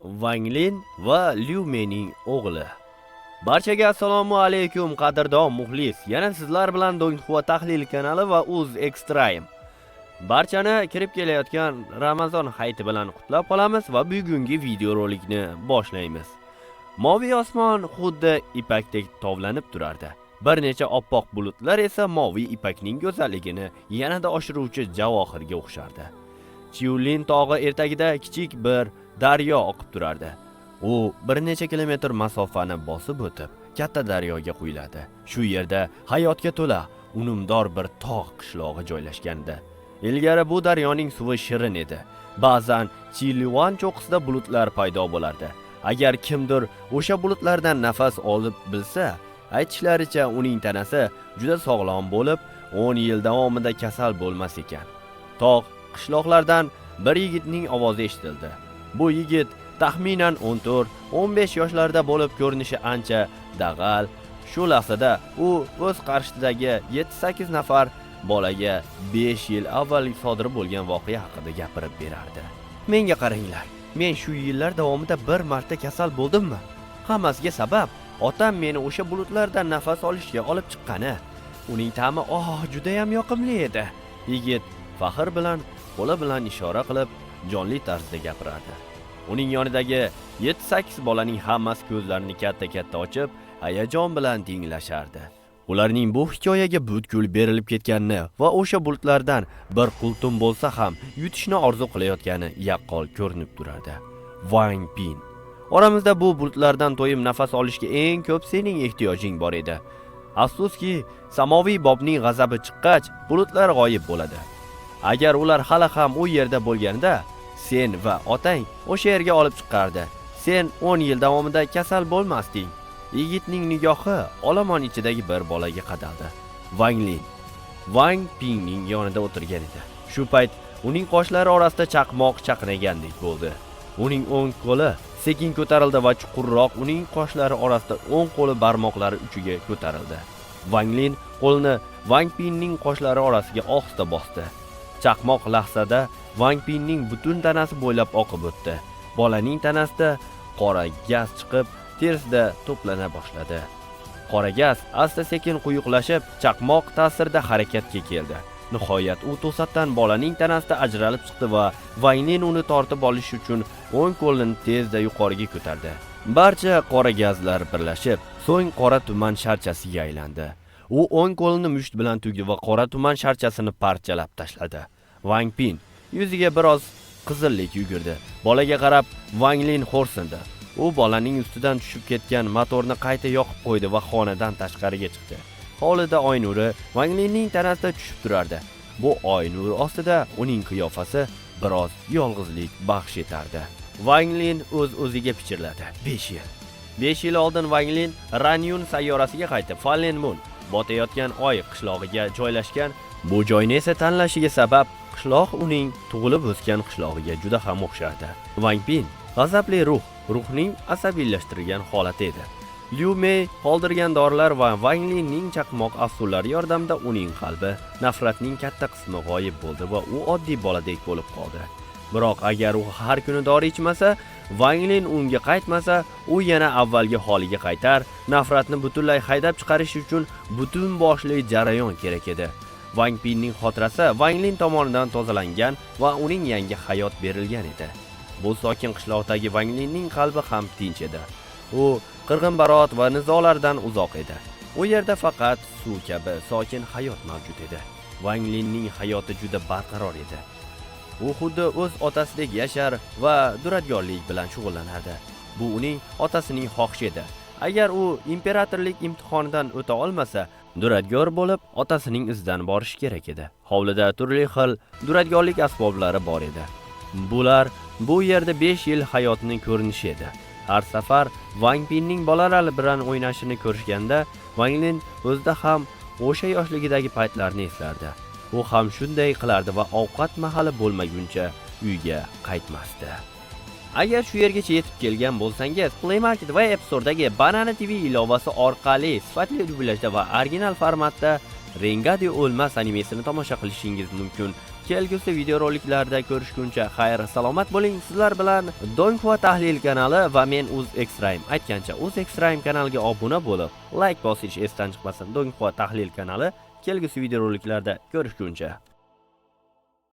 Wang Lin va Liu Meining o'g'li. Barchaga assalomu alaykum qadrdon muxlis. Yana sizlar bilan Donghua tahlil kanali va Uz Extreme. Barchani kirib kelayotgan Ramazon hayiti bilan qutlab qolamiz va bugungi videorolikni boshlaymiz. Moviy osmon xuddi ipakdek tovlanib turardi. Bir necha oppoq bulutlar esa moviy ipakning go'zalligini yanada oshiruvchi javohirga o'xshardi. Chiulin tog'i ertagida kichik bir daryo oqib turardi. U bir necha kilometr masofani bosib o'tib, katta daryoga quyiladi. Shu yerda hayotga to'la unumdor bir tog' qishlog'i joylashgandi. Ilgari bu daryoning suvi shirin edi. Ba'zan Chiliwan cho'qqisida bulutlar paydo bo'lardi. Agar kimdir o'sha bulutlardan nafas olib bilsa, aytishlaricha uning tanasi juda sog'lom bo'lib, 10 yil davomida kasal bo'lmas ekan. Tog' qishloqlardan bir yigitning ovozi eshitildi. Bu yigit taxminan 14-15 yoshlarda bo'lib ko'rinishi ancha dag'al. Shu lahzada u o'z qarshisidagi 7-8 nafar bolaga 5 yil avval sodir bo'lgan voqea haqida gapirib berardi. Menga qaranglar, men shu yillar davomida bir marta kasal bo'ldimmi? Hammasiga sabab otam meni o'sha bulutlardan nafas olishga olib chiqqani. Uning ta'mi juda ham yoqimli edi. Yigit faxr bilan qo'li bilan ishora qilib, jonli tarzda gapirardi. Uning yonidagi 7-8 bolaning hammasi ko'zlarini katta-katta ochib, hayajon bilan tinglashardi. Ularning bu hikoyaga butkul berilib ketganini va o'sha bulutlardan bir qultum bo'lsa ham yutishni orzu qilayotgani yaqqol ko'rinib turardi. Wang Pin: oramizda bu bulutlardan to'yib nafas olishga eng ko'p sening ehtiyojing bor edi. Afsuski, samoviy bobning g'azabi chiqqach, bulutlar g'oyib bo'ladi. Agar ular hali ham u yerda bo'lganida, sen va otang o'sha yerga olib chiqardi. Sen 10 yil davomida kasal bo'lmasding. Yigitning nigohi olomon ichidagi bir bolaga qadaldi. Wang Lin Wang Pinning yonida o'tirgan edi. Shu payt uning qoshlari orasida chaqmoq chaqnagandek bo'ldi. Uning o'ng qo'li sekin ko'tarildi va chuqurroq uning qoshlari orasida o'ng qo'li barmoqlari uchiga ko'tarildi. Wang Lin qo'lni Wang Pinning qoshlari orasiga ohista bosdi. Chaqmoq lahzada Wang Pinning butun tanasi bo'ylab oqib o'tdi. Bolaning tanasida qora gaz chiqib, terisida to'plana boshladi. Qora gaz asta-sekin quyuqlashib, chaqmoq ta'sirida harakatga keldi. Nihoyat u to'satdan bolaning tanasida ajralib chiqdi va Wang Lin uni tortib olish uchun o'ng qo'lini tezda yuqoriga ko'tardi. Barcha qora gazlar birlashib, so'ng qora tuman sharchasiga aylandi. U o'ng qo'lini musht bilan tugdi va qora tuman sharchasini parchalab tashladi. Wang Pin yuziga biroz qizillik yugurdi. Bolaga qarab Wang Lin xo'rsindi. U bolaning ustidan tushib ketgan motorni qayta yoqib qo'ydi va xonadan tashqariga chiqdi. Hovlida oy nuri Wang Linning tanasida tushib turardi. Bu oy nuri ostida uning qiyofasi biroz yolg'izlik baxsh etardi. Wang Lin o'z-o'ziga pichirladi. 5 yil. 5 yil oldin Wang Lin Ranyun sayyorasiga qaytib, Fallen Moon botayotgan oy qishlog'iga joylashgan. Bu joyni esa tanlashiga sabab qishloq uning tug'ilib o'sgan qishlog'iga juda ham o'xshardi. Wang Pin g'azabli ruhning asabiylashtirgan holati edi. Liu Mei qoldirgan dorilar va Wang Linning chaqmoq afsunlari yordamida uning qalbi nafratning katta qismi g'oyib bo'ldi va u oddiy boladek bo'lib qoldi. Biroq agar u har kuni dori ichmasa, Wang Lin unga qaytmasa, u yana avvalgi holiga qaytar. Nafratni butunlay haydab chiqarish uchun butun boshli jarayon kerak edi. Wang Pinning xotirasi Wang Lin tomonidan tozalangan va uning yangi hayot berilgan edi. Bu sokin qishloqdagi Wang Linning qalbi ham tinch edi. U qirg'inbarot va nizolardan uzoq edi. U yerda faqat suv kabi sokin hayot mavjud edi. Wang Linning hayoti juda barqaror edi. U xuddi o'z otasidek yashar va duradgorlik bilan shug'ullanardi. Bu uning otasining xohishi edi. Agar u imperatorlik imtihonidan o'ta olmasa, duradgor bo'lib, otasining izidan borish kerak edi. Hovlida turli xil duradgorlik asboblari bor edi. Bular bu yerda 5 yil hayotining ko'rinishi edi. Har safar Wang Pinning bolalari bilan o'ynashini ko'rishganda, Wang Lin o'zida ham o'sha yoshligidagi paytlarni eslardi. U ham shunday qilardi va ovqat mahali bo'lmaguncha uyga qaytmasdi. Agar shu yergacha yetib kelgan bo'lsangiz, Play Market va App Store'dagi Banana TV ilovasi orqali sifatli dublyajda va original formatda Rengadi o'lmas animesini tomosha qilishingiz mumkin. Kelgusi videoroliklarda ko'rishguncha xayr salomat bo'ling. Sizlar bilan Donghua tahlil kanali va men Extreme. Aytgancha Extreme kanaliga obuna bo'lib, like bosish esdan chiqmasin. Donghua tahlil kanali kelgusi videoroliklarda ko'rishguncha